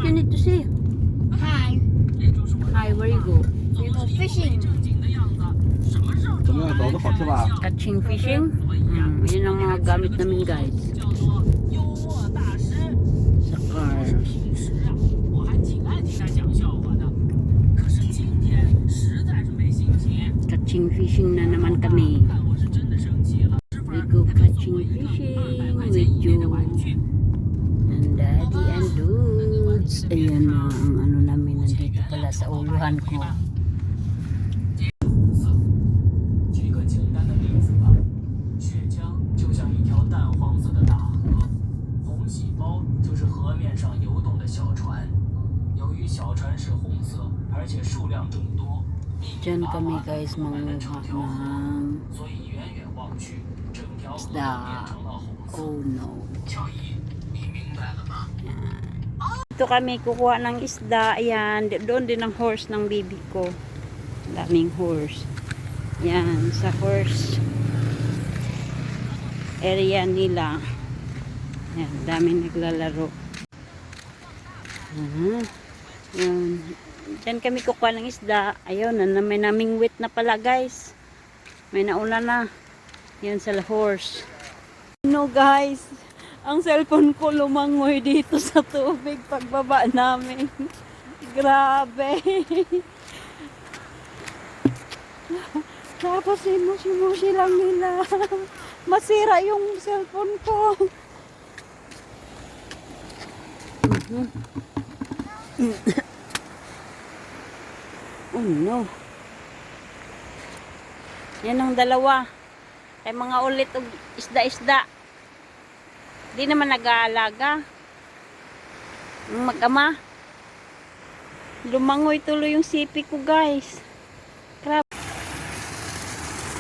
you need to say? Hi. Hi, where you go? We go fishing. 怎么样？肘子好吃吧？ Catching fishing? Yun ang mga gamit namin guys. Sa car. Catching fishing na naman kami. We go catching fishing with you. And Daddy and Dudes. Ayan na ang ano namin. Nandito pala sa uluhan ko. 举个简单的例子吧，血浆就像一条淡黄色的大河，红细胞就是河面上游动的小船。由于小船是红色，而且数量众多，密密 Diyan 麻 kami 麻地 guys 铺满了 manguha 整条河， ng 所以远远望去，整条河都 isda. 变成了红色。 Oh no. 乔伊，你明白了吗？ Dito kami kukuha ng isda. Ayan. Doon din ang horse ng baby ko. Daming horse. Yan. Sa horse area nila. Yan. Daming naglalaro. Yan. Diyan kami kukuha ng isda. Ayun. May naming wit na pala guys. May nauna na. Yan sa horse. No guys. Ang cellphone ko lumangoy dito sa tubig pagbaba namin. Grabe. Tapos simushi lang nila. Masira yung cellphone ko. Oh no. Yan ang dalawa. Kay mga ulit og isda-isda. Di naman nag-aalaga. Mag-ama. Lumangoy tuloy yung sipi ko guys. Crap.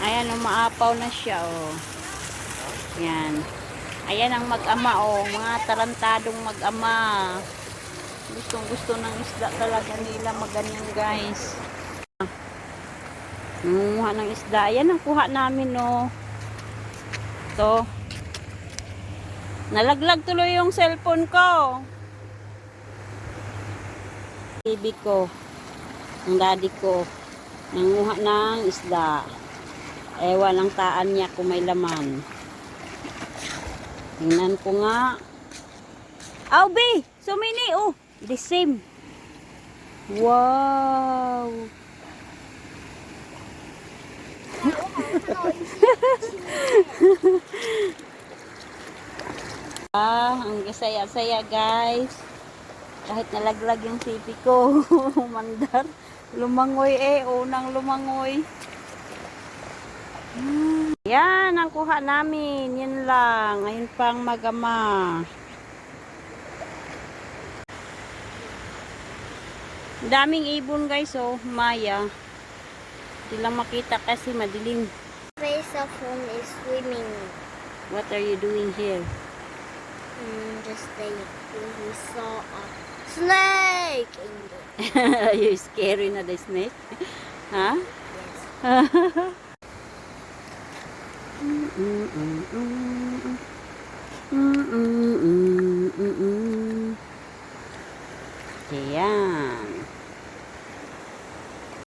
Ayan, umaapaw na siya oh. Yan. Ayan ang mag-ama oh. Mga tarantadong mag-ama. Gustong gusto ng isda talaga nila maganyan guys. Nangunguha ng isda. Ayan ang kuha namin oh. Ito. Nalaglag tuloy yung cellphone ko. Baby ko, ang daddy ko, nanguha ng isda. Ewan ang taan niya kung may laman. Tingnan ko nga. Oh, be! So many! Oh, the same. Wow! Ang saya-saya guys. Kahit nalaglag yung sipi ko. Mandar. Lumangoy unang lumangoy. Yan ang kuha namin. Yan lang. Ngayon pang magama. Daming ibon guys oh. Maya. Hindi lang makita kasi madilim. Place of home is swimming. What are you doing here? Just like we saw a snake in the... You scary na the snake? Ha? Yes. Ayan.